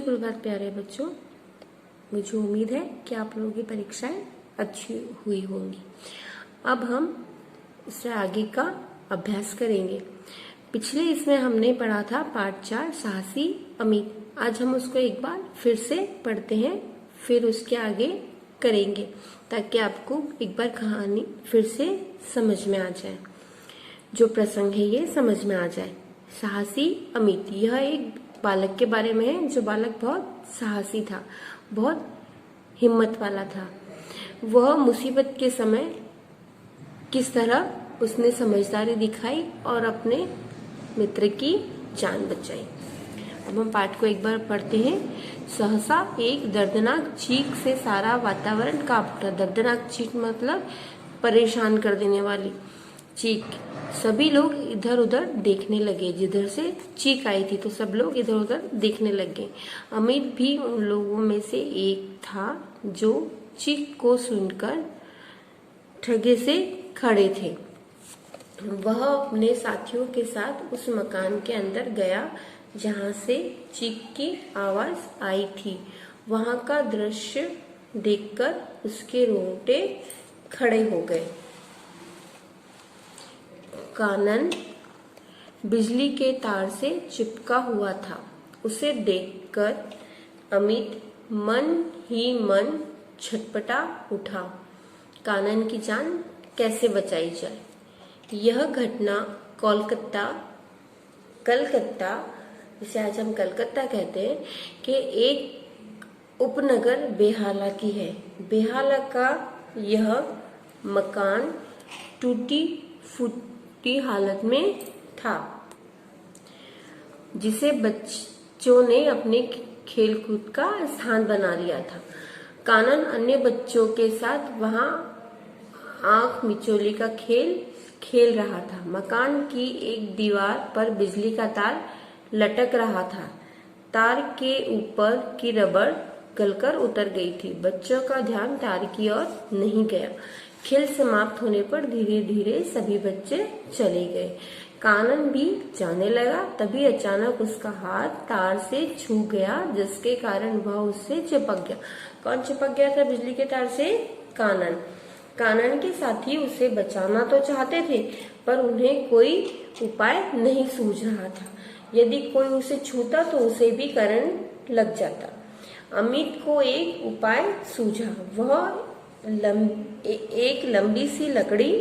सुप्रभात प्यारे बच्चों। मुझे उम्मीद है कि आप लोगों की परीक्षाएं अच्छी हुई होंगी। अब हम इससे आगे का अभ्यास करेंगे। पिछले इसमें हमने पढ़ा था पाठ 4 साहसी अमित। आज हम उसको एक बार फिर से पढ़ते हैं, फिर उसके आगे करेंगे ताकि आपको एक बार कहानी फिर से समझ में आ जाए, जो प्रसंग है ये समझ में आ जाए। साहसी अमित, यह एक बालक के बारे में है जो बालक बहुत साहसी था, बहुत हिम्मत वाला था। वह मुसीबत के समय किस तरह उसने समझदारी दिखाई और अपने मित्र की जान बचाई। अब हम पाठ को एक बार पढ़ते हैं। सहसा एक दर्दनाक चीख से सारा वातावरण कांप उठा। दर्दनाक चीख मतलब परेशान कर देने वाली चीख। सभी लोग इधर उधर देखने लगे। जिधर से चीख आई थी तो सब लोग इधर उधर देखने लगे। अमित भी उन लोगों में से एक था जो चीख को सुनकर ठगे से खड़े थे। वह अपने साथियों के साथ उस मकान के अंदर गया जहां से चीख की आवाज आई थी। वहां का दृश्य देखकर उसके रोंगटे खड़े हो गए। कानन बिजली के तार से चिपका हुआ था। उसे देखकर अमित मन ही मन छटपटा उठा। कानन की जान कैसे बचाई जाए। यह घटना कलकत्ता, जिसे आज हम कलकत्ता कहते हैं, कि एक उपनगर बेहाला की है। बेहाला का यह मकान टूटी फूटी हालत में था, जिसे बच्चों ने अपने खेलकूद का स्थान बना लिया था। कानन अन्य बच्चों के साथ वहां आंख मिचोली का खेल रहा था। मकान की एक दीवार पर बिजली का तार लटक रहा था। तार के ऊपर की रबड़ गलकर उतर गई थी। बच्चों का ध्यान तार की ओर नहीं गया। खेल समाप्त होने पर धीरे धीरे सभी बच्चे चले गए। कानन भी जाने लगा। तभी अचानक उसका हाथ तार से छू गया, जिसके कारण वह उससे चिपक गया। कौन चिपक गया था बिजली के तार से? कानन। कानन के साथी उसे बचाना तो चाहते थे, पर उन्हें कोई उपाय नहीं सूझ रहा था। यदि कोई उसे छूता तो उसे भी करंट लग जाता। अमित को एक उपाय सूझा। वह एक लंबी सी लकड़ी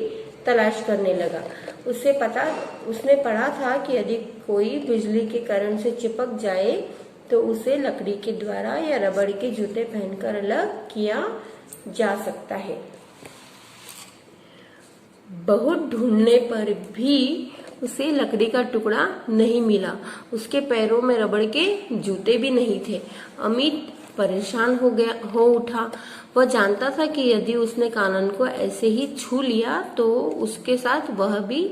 तलाश करने लगा। उसने पढ़ा था कि यदि कोई बिजली के करंट से चिपक जाए तो उसे लकड़ी के द्वारा या रबड़ के जूते पहनकर अलग किया जा सकता है। बहुत ढूंढने पर भी उसे लकड़ी का टुकड़ा नहीं मिला। उसके पैरों में रबड़ के जूते भी नहीं थे। अमित परेशान हो उठा। वह जानता था कि यदि उसने कानन को ऐसे ही छू लिया तो उसके साथ वह भी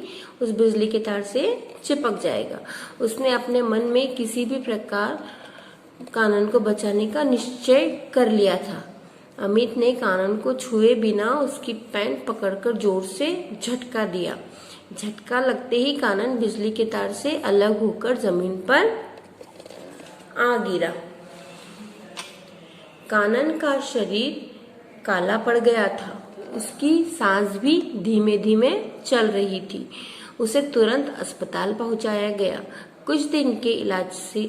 उस बिजली के तार से चिपक जाएगा। उसने अपने मन में किसी भी प्रकार कानन को बचाने का निश्चय कर लिया था। अमित ने कानन को छुए बिना उसकी पैंट पकड़कर जोर से झटका दिया। झटका लगते ही कानन बिजली के तार से अलग होकर जमीन पर आ गिरा। कानन का शरीर काला पड़ गया था। उसकी सांस भी धीमे धीमे चल रही थी। उसे तुरंत अस्पताल पहुंचाया गया। कुछ दिन के इलाज से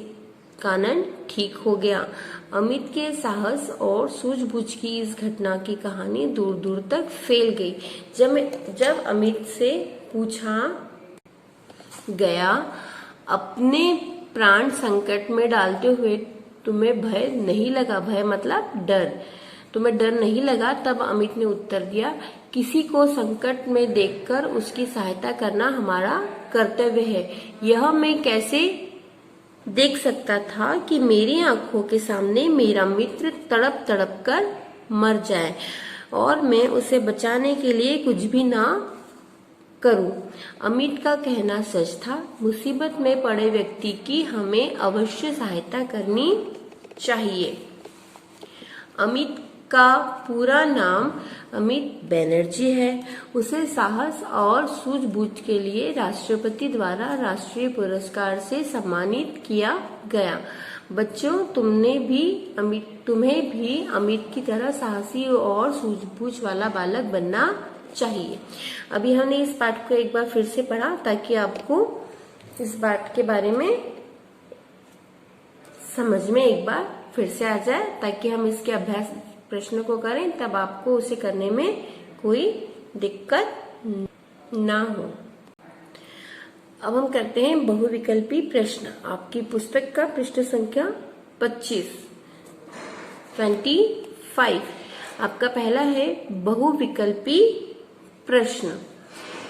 कानन ठीक हो गया। अमित के साहस और सूझबूझ की इस घटना की कहानी दूर दूर तक फैल गई। जब अमित से पूछा गया, अपने प्राण संकट में डालते हुए तुम्हें भय नहीं लगा? भय मतलब डर। तुम्हें डर नहीं लगा? तब अमित ने उत्तर दिया, किसी को संकट में देखकर उसकी सहायता करना हमारा कर्तव्य है। यह मैं कैसे देख सकता था कि मेरी आंखों के सामने मेरा मित्र तड़प तड़प कर मर जाए और मैं उसे बचाने के लिए कुछ भी ना करूं। अमित का कहना सच था। मुसीबत में पड़े व्यक्ति की हमें अवश्य सहायता करनी चाहिए। अमित का पूरा नाम अमित बनर्जी है। उसे साहस और सूझबूझ के लिए राष्ट्रपति द्वारा राष्ट्रीय पुरस्कार से सम्मानित किया गया। बच्चों तुम्हें भी अमित की तरह साहसी और सूझबूझ वाला बालक बनना चाहिए। अभी हमने इस पाठ को एक बार फिर से पढ़ा ताकि आपको इस पाठ के बारे में समझ में एक बार फिर से आ जाए, ताकि हम इसके अभ्यास प्रश्न को करें तब आपको उसे करने में कोई दिक्कत ना हो। अब हम करते हैं बहुविकल्पी प्रश्न। आपकी पुस्तक का पृष्ठ संख्या 25। आपका पहला है बहुविकल्पी प्रश्न।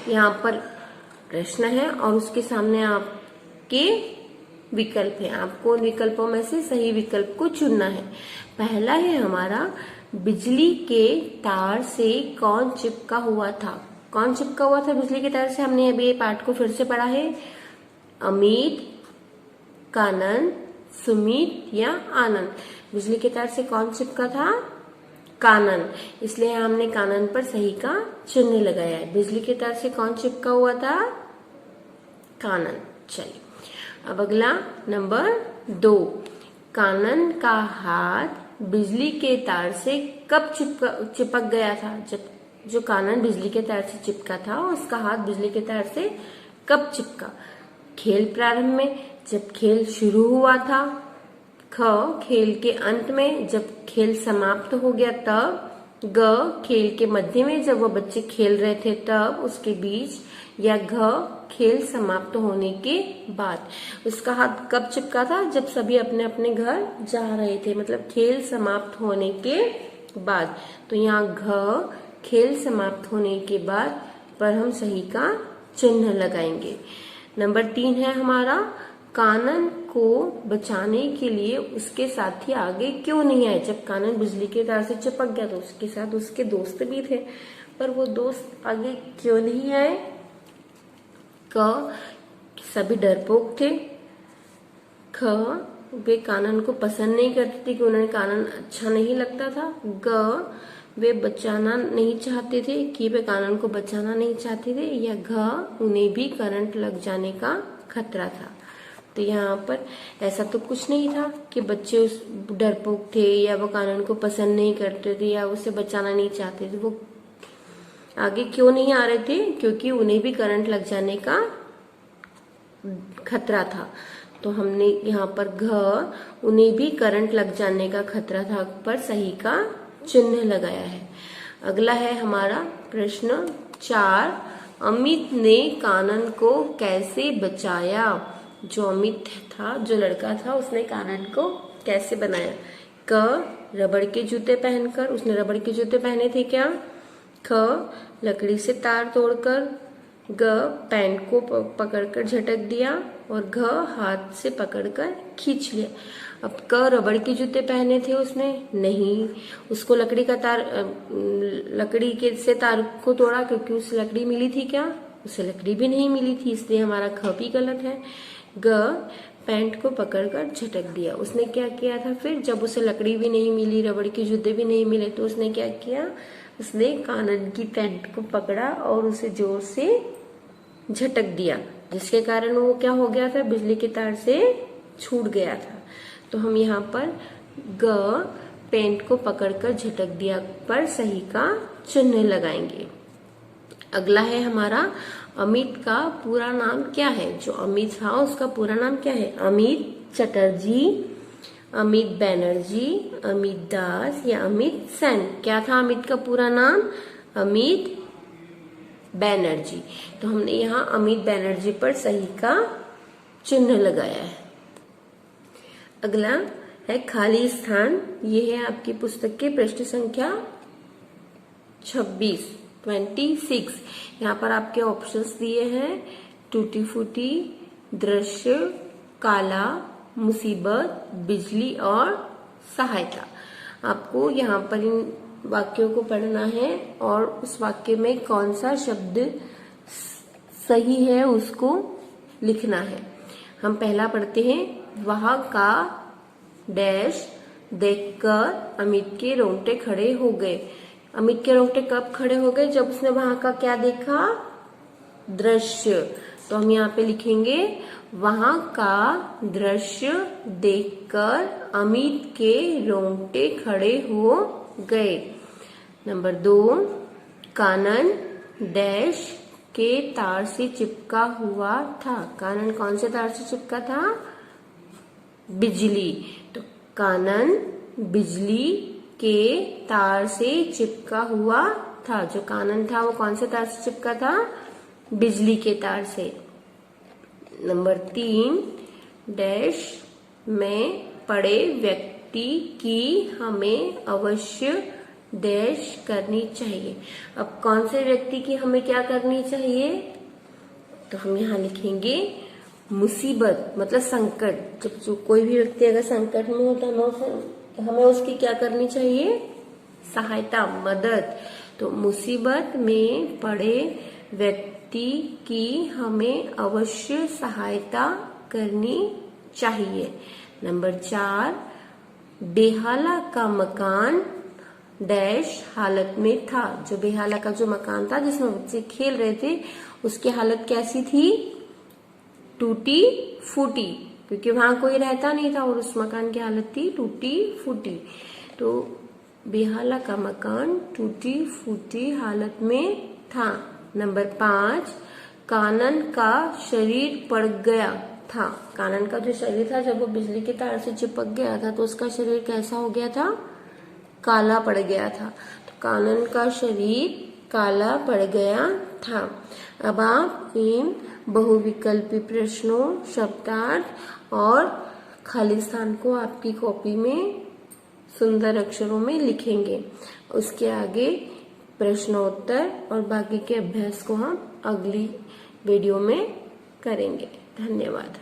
यहाँ पर प्रश्न है और उसके सामने आपके विकल्प है। आपको उन विकल्पों में से सही विकल्प को चुनना है। पहला है हमारा, बिजली के तार से कौन चिपका हुआ था? कौन चिपका हुआ था बिजली के तार से? हमने अभी ये पाठ को फिर से पढ़ा है। अमित, कानन, सुमित या आनंद? बिजली के तार से कौन चिपका था? कानन। इसलिए हमने कानन पर सही का चिन्ह लगाया है। बिजली के तार से कौन चिपका हुआ था? कानन। चलिए अब अगला नंबर 2। कानन का हाथ बिजली के तार से कब चिपक गया था? जब जो कानन बिजली के तार से चिपका था उसका हाथ बिजली के तार से कब चिपका? खेल प्रारंभ में, जब खेल शुरू हुआ था। ख, खेल के अंत में, जब खेल समाप्त हो गया तब। ग, खेल के मध्य में, जब वो बच्चे खेल रहे थे तब, उसके बीच। या घ, खेल समाप्त होने के बाद। उसका हाथ कब चिपका था? जब सभी अपने अपने घर जा रहे थे, मतलब खेल समाप्त होने के बाद। तो यहाँ घ, खेल समाप्त होने के बाद पर हम सही का चिन्ह लगाएंगे। नंबर 3 है हमारा, कानन को बचाने के लिए उसके साथी आगे क्यों नहीं आए? जब कानन बिजली के तार से चिपक गया तो उसके साथ उसके दोस्त भी थे, पर वो दोस्त आगे क्यों नहीं आए? क, सभी डरपोक थे। ख, वे कानन को पसंद नहीं करते थे कि उन्हें कानन अच्छा नहीं लगता था। ग, वे बचाना नहीं चाहते थे कि वे कानन को बचाना नहीं चाहते थे। या घ, उन्हें भी करंट लग जाने का खतरा था। तो यहाँ पर ऐसा तो कुछ नहीं था कि बच्चे उस डरपोक थे या वो कानन को पसंद नहीं करते थे या उसे बचाना नहीं चाहते थे। वो आगे क्यों नहीं आ रहे थे? क्योंकि उन्हें भी करंट लग जाने का खतरा था। तो हमने यहाँ पर घ, उन्हें भी करंट लग जाने का खतरा था पर सही का चिन्ह लगाया है। अगला है हमारा प्रश्न 4। अमित ने कानन को कैसे बचाया? जो अमित था, जो लड़का था, उसने कानन को कैसे बनाया? क, रबड़ के जूते पहनकर। उसने रबड़ के जूते पहने थे क्या? ख, लकड़ी से तार तोड़कर। ग, पैंट को पकड़कर झटक दिया। और घ, हाथ से पकड़कर खींच लिया। अब क, रबड़ के जूते पहने थे उसने? नहीं, उसको लकड़ी के से तार को तोड़ा क्योंकि उसे लकड़ी मिली थी क्या? उसे लकड़ी भी नहीं मिली थी, इसलिए हमारा ख भी गलत है। ग, पैंट को पकड़कर झटक दिया। उसने क्या किया था फिर? जब उसे लकड़ी भी नहीं मिली, रबड़ के जूते भी नहीं मिले, तो उसने क्या किया? उसने कानन की पैंट को पकड़ा और उसे जोर से झटक दिया, जिसके कारण वो क्या हो गया था? बिजली के तार से छूट गया था। तो हम यहाँ पर ग, पैंट को पकड़कर झटक दिया पर सही का चिन्ह लगाएंगे। अगला है हमारा, अमित का पूरा नाम क्या है? जो अमित था उसका पूरा नाम क्या है? अमित चटर्जी, अमित बैनर्जी, अमित दास या अमित सेन? क्या था अमित का पूरा नाम? अमित बैनर्जी। तो हमने यहाँ अमित बैनर्जी पर सही का चिन्ह लगाया है। अगला है खाली स्थान। ये है आपकी पुस्तक के पृष्ठ संख्या 26। यहाँ पर आपके ऑप्शंस दिए हैं: टूटी फूटी, दृश्य, काला, मुसीबत, बिजली और सहायता। आपको यहाँ पर इन वाक्यों को पढ़ना है और उस वाक्य में कौन सा शब्द सही है उसको लिखना है। हम पहला पढ़ते हैं, वहां का डैश देखकर अमित के रोंगटे खड़े हो गए। अमित के रोंगटे कब खड़े हो गए? जब उसने वहां का क्या देखा? दृश्य। तो हम यहाँ पे लिखेंगे वहां का दृश्य देखकर अमित के रोंगटे खड़े हो गए। नंबर 2, कानन डैश के तार से चिपका हुआ था। कानन कौन से तार से चिपका था? बिजली। तो कानन बिजली के तार से चिपका हुआ था। जो कानन था वो कौन से तार से चिपका था? बिजली के तार से। नंबर 3, डैश में पड़े व्यक्ति की हमें अवश्य डैश करनी चाहिए। अब कौन से व्यक्ति की हमें क्या करनी चाहिए? तो हम यहाँ लिखेंगे मुसीबत, मतलब संकट। जब जो कोई भी व्यक्ति अगर संकट में होता है तो हमें उसकी क्या करनी चाहिए? सहायता, मदद। तो मुसीबत में पड़े व्यक्ति की हमें अवश्य सहायता करनी चाहिए। नंबर 4, बेहाला का मकान डैश हालत में था। जो बेहाला का जो मकान था जिसमें बच्चे खेल रहे थे उसकी हालत कैसी थी? टूटी फूटी, क्योंकि वहां कोई रहता नहीं था और उस मकान की हालत थी टूटी फूटी। तो बेहाला का मकान टूटी फूटी हालत में था। नंबर 5, कानन का शरीर पड़ गया था। कानन का जो शरीर था जब वो बिजली के तार से चिपक गया था तो उसका शरीर कैसा हो गया था? काला पड़ गया था। तो कानन का शरीर काला पड़ गया था। अब आप इन बहुविकल्पी प्रश्नों, शब्दार्थ और खाली स्थान को आपकी कॉपी में सुंदर अक्षरों में लिखेंगे। उसके आगे प्रश्नोत्तर और बाकी के अभ्यास को हम अगली वीडियो में करेंगे। धन्यवाद।